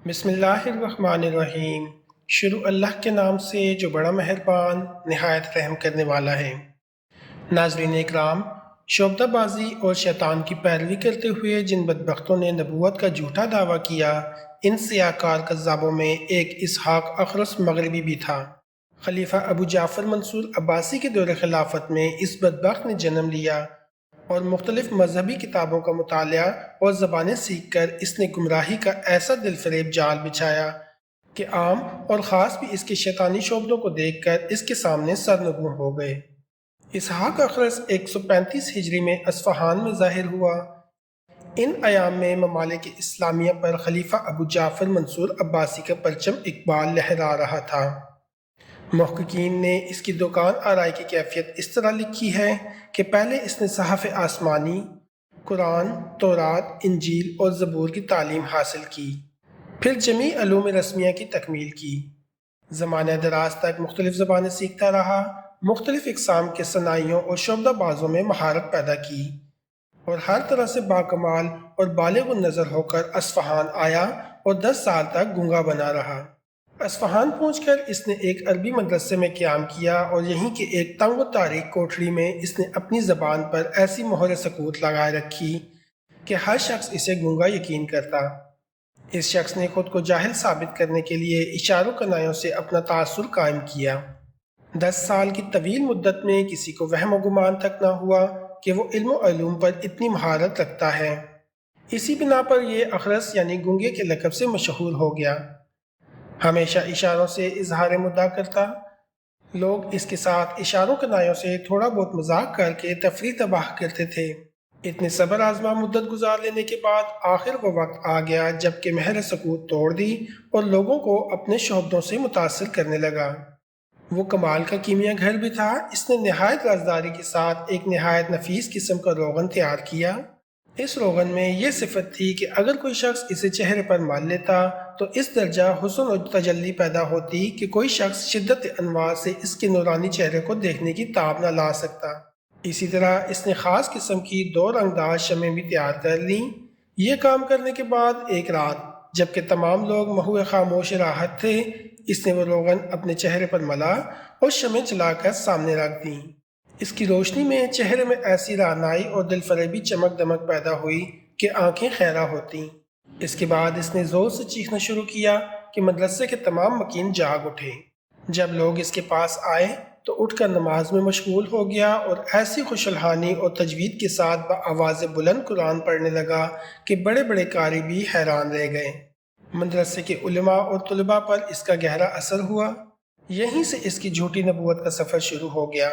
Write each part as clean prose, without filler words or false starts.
بسم اللہ الرحمن الرحیم۔ شروع اللہ کے نام سے جو بڑا مہربان نہایت رحم کرنے والا ہے۔ ناظرین اکرام، شعبدہ بازی اور شیطان کی پیروی کرتے ہوئے جن بدبختوں نے نبوت کا جھوٹا دعویٰ کیا، ان سیاہکار کذابوں میں ایک اسحاق اخرس مغربی بھی تھا۔ خلیفہ ابو جعفر منصور عباسی کے دور خلافت میں اس بدبخت نے جنم لیا اور مختلف مذہبی کتابوں کا مطالعہ اور زبانیں سیکھ کر اس نے گمراہی کا ایسا دل فریب جال بچھایا کہ عام اور خاص بھی اس کے شیطانی شعبدوں کو دیکھ کر اس کے سامنے سرنگوں ہو گئے۔ اسحاق اخرس 135 ہجری میں اصفہان میں ظاہر ہوا۔ ان ایام میں ممالک اسلامیہ پر خلیفہ ابو جعفر منصور عباسی کا پرچم اقبال لہرا رہا تھا۔ محققین نے اس کی دکان آرائی کی کیفیت اس طرح لکھی ہے کہ پہلے اس نے صحف آسمانی، قرآن، تورات، انجیل اور زبور کی تعلیم حاصل کی، پھر جمیع علوم رسمیہ کی تکمیل کی۔ زمانہ دراز تک مختلف زبانیں سیکھتا رہا، مختلف اقسام کے صنائیوں اور شعبدہ بازوں میں مہارت پیدا کی، اور ہر طرح سے باکمال اور بالغ النظر ہو کر اصفہان آیا اور 10 سال تک گونگا بنا رہا۔ اصفہان پہنچ کر اس نے ایک عربی مدرسے میں قیام کیا اور یہیں کے ایک تنگ و تاریک کوٹھری میں اس نے اپنی زبان پر ایسی مہر سکوت لگائے رکھی کہ ہر شخص اسے گونگا یقین کرتا۔ اس شخص نے خود کو جاہل ثابت کرنے کے لیے اشاروں کنایوں سے اپنا تاثر قائم کیا۔ 10 سال کی طویل مدت میں کسی کو وہم و گمان تک نہ ہوا کہ وہ علم و علوم پر اتنی مہارت رکھتا ہے۔ اسی بنا پر یہ اخرس یعنی گونگے کے لقب سے مشہور ہو گیا۔ ہمیشہ اشاروں سے اظہار مدعا کرتا، لوگ اس کے ساتھ اشاروں کنایوں سے تھوڑا بہت مذاق کر کے تفریح تباہ کرتے تھے۔ اتنے صبر آزما مدت گزار لینے کے بعد آخر وہ وقت آ گیا جب کہ مہر سکوت توڑ دی اور لوگوں کو اپنے شعبدوں سے متاثر کرنے لگا۔ وہ کمال کا کیمیا گھر بھی تھا۔ اس نے نہایت رازداری کے ساتھ ایک نہایت نفیس قسم کا روغن تیار کیا۔ اس روغن میں یہ صفت تھی کہ اگر کوئی شخص اسے چہرے پر مال لیتا تو اس درجہ حسن و تجلی پیدا ہوتی کہ کوئی شخص شدت انوار سے اس کے نورانی چہرے کو دیکھنے کی تاب نہ لا سکتا۔ اسی طرح اس نے خاص قسم کی 2 رنگدار شمعیں بھی تیار کر لیں۔ یہ کام کرنے کے بعد ایک رات جبکہ تمام لوگ محو خاموش راحت تھے، اس نے وہ روغن اپنے چہرے پر ملا اور شمعیں جلا کر سامنے رکھ دیں۔ اس کی روشنی میں چہرے میں ایسی رعنائی اور دل فریبی چمک دمک پیدا ہوئی کہ آنکھیں خیرہ ہوتیں۔ اس کے بعد اس نے زور سے چیخنا شروع کیا کہ مدرسے کے تمام مکین جاگ اٹھے۔ جب لوگ اس کے پاس آئے تو اٹھ کر نماز میں مشغول ہو گیا اور ایسی خوشالحانی اور تجوید کے ساتھ بآواز بلند قرآن پڑھنے لگا کہ بڑے بڑے قاری بھی حیران رہ گئے۔ مدرسے کے علماء اور طلباء پر اس کا گہرا اثر ہوا۔ یہیں سے اس کی جھوٹی نبوت کا سفر شروع ہو گیا۔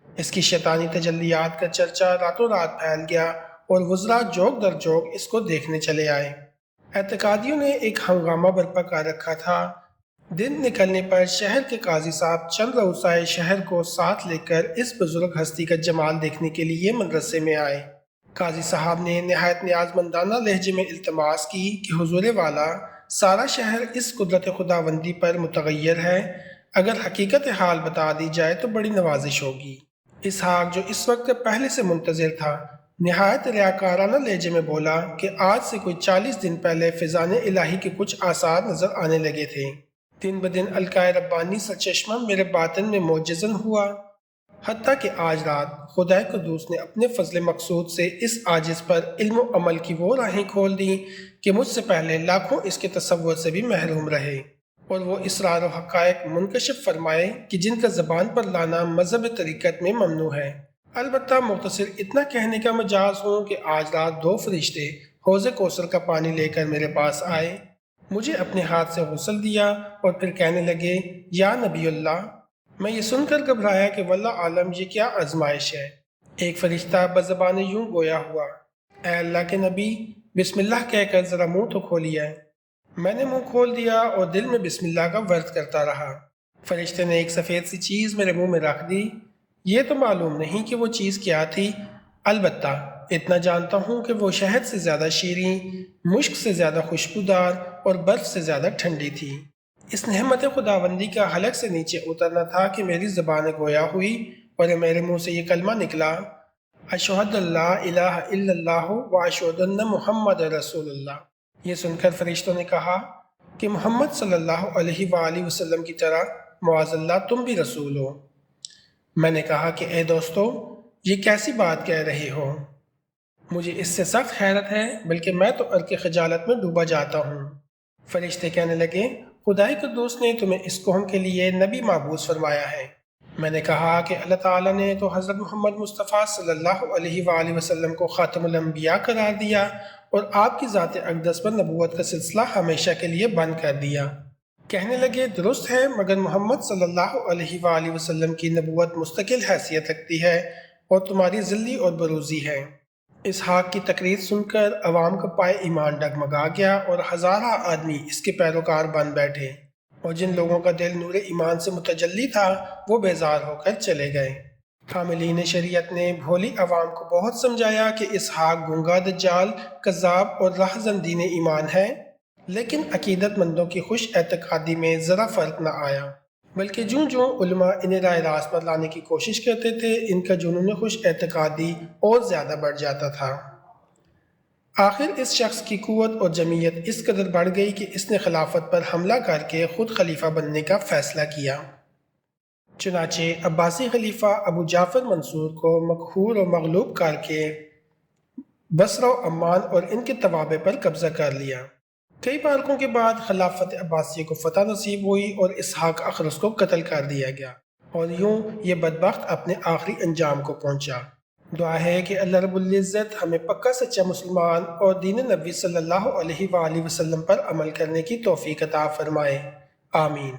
اس کی شیطانی تجلیات کا چرچا راتوں رات پھیل گیا اور وزراء جوگ در جوگ اس کو دیکھنے چلے آئے۔ اعتقادیوں نے ایک ہنگامہ برپا کر رکھا تھا۔ دن نکلنے پر شہر کے قاضی صاحب چند رؤسائے شہر کو ساتھ لے کر اس بزرگ ہستی کا جمال دیکھنے کے لیے مدرسے میں آئے۔ قاضی صاحب نے نہایت نیازمندانہ لہجے میں التماس کی کہ حضور والا، سارا شہر اس قدرت خداوندی پر متغیر ہے، اگر حقیقت حال بتا دی جائے تو بڑی نوازش ہوگی۔ اسحاق جو اس وقت پہلے سے منتظر تھا، نہایت ریاکارانہ لہجے میں بولا کہ آج سے کوئی 40 دن پہلے فیضان الہی کے کچھ آثار نظر آنے لگے تھے۔ دن بدن القائے ربانی سرچشمہ میرے باطن میں معجزن ہوا، حتیٰ کہ آج رات خدائے قدوس نے اپنے فضل مقصود سے اس عاجز پر علم و عمل کی وہ راہیں کھول دیں کہ مجھ سے پہلے لاکھوں اس کے تصور سے بھی محروم رہے، اور وہ اسرار و حقائق منکشف فرمائے کہ جن کا زبان پر لانا مذہب طریقت میں ممنوع ہے۔ البتہ مختصر اتنا کہنے کا مجاز ہوں کہ آج رات 2 فرشتے حوض کوثر کا پانی لے کر میرے پاس آئے، مجھے اپنے ہاتھ سے غسل دیا اور پھر کہنے لگے، یا نبی اللہ۔ میں یہ سن کر گھبرایا کہ واللہ عالم یہ کیا آزمائش ہے۔ ایک فرشتہ بزبان یوں گویا ہوا، اے اللہ کے نبی، بسم اللہ کہہ کر ذرا منہ تو کھولیا ہے۔ میں نے منہ کھول دیا اور دل میں بسم اللہ کا ورد کرتا رہا۔ فرشتے نے ایک سفید سی چیز میرے منہ میں رکھ دی۔ یہ تو معلوم نہیں کہ وہ چیز کیا تھی، البتہ اتنا جانتا ہوں کہ وہ شہد سے زیادہ شیریں، مشک سے زیادہ خوشبودار اور برف سے زیادہ ٹھنڈی تھی۔ اس نعمت خداوندی کا حلق سے نیچے اترنا تھا کہ میری زبان گویا ہوئی اور میرے منہ سے یہ کلمہ نکلا، اشہد اللہ الہ الا اللہ و اشہد ان محمد رسول اللہ۔ یہ سن کر فرشتوں نے کہا، کہ محمد صلی اللہ علیہ وآلہ وسلم کی طرح معاذ اللہ تم بھی رسول ہو۔ میں نے کہا کہ اے دوستو، یہ کیسی بات کہہ رہے ہو؟ مجھے اس سے سخت حیرت ہے، بلکہ میں تو عرق خجالت میں ڈوبا جاتا ہوں۔ فرشتے کہنے لگے، خدائے قدوس نے تمہیں اس قوم کے لیے نبی مبعوث فرمایا ہے۔ میں نے کہا کہ اللہ تعالیٰ نے تو حضرت محمد مصطفیٰ صلی اللہ علیہ وآلہ وسلم کو خاتم الانبیاء قرار دیا اور آپ کی ذات اقدس پر نبوت کا سلسلہ ہمیشہ کے لیے بند کر دیا۔ کہنے لگے، درست ہے، مگر محمد صلی اللہ علیہ وآلہ وسلم کی نبوت مستقل حیثیت رکھتی ہے اور تمہاری ذلی اور بروزی ہے۔ اسحاق کی تقریر سن کر عوام کا پائے ایمان ڈگمگا گیا اور ہزارہ آدمی اس کے پیروکار بن بیٹھے، اور جن لوگوں کا دل نور ایمان سے متجلی تھا وہ بیزار ہو کر چلے گئے۔ حاملین شریعت نے بھولی عوام کو بہت سمجھایا کہ اسحاق گنگا، دجال، کذاب اور راہزن دین ایمان ہے، لیکن عقیدت مندوں کی خوش اعتقادی میں ذرا فرق نہ آیا، بلکہ جوں جوں علماء انہیں راہ راست پر لانے کی کوشش کرتے تھے، ان کا جنون خوش اعتقادی اور زیادہ بڑھ جاتا تھا۔ آخر اس شخص کی قوت اور جمعیت اس قدر بڑھ گئی کہ اس نے خلافت پر حملہ کر کے خود خلیفہ بننے کا فیصلہ کیا۔ چنانچہ عباسی خلیفہ ابو جعفر منصور کو مقہور و مغلوب کر کے بصرہ و عمان اور ان کے توابع پر قبضہ کر لیا۔ کئی بارکوں کے بعد خلافت عباسیہ کو فتح نصیب ہوئی اور اسحاق اخرس کو قتل کر دیا گیا، اور یوں یہ بدبخت اپنے آخری انجام کو پہنچا۔ دعا ہے کہ اللہ رب العزت ہمیں پکا سچا مسلمان اور دین نبی صلی اللہ علیہ وآلہ وسلم پر عمل کرنے کی توفیق عطا فرمائے۔ آمین۔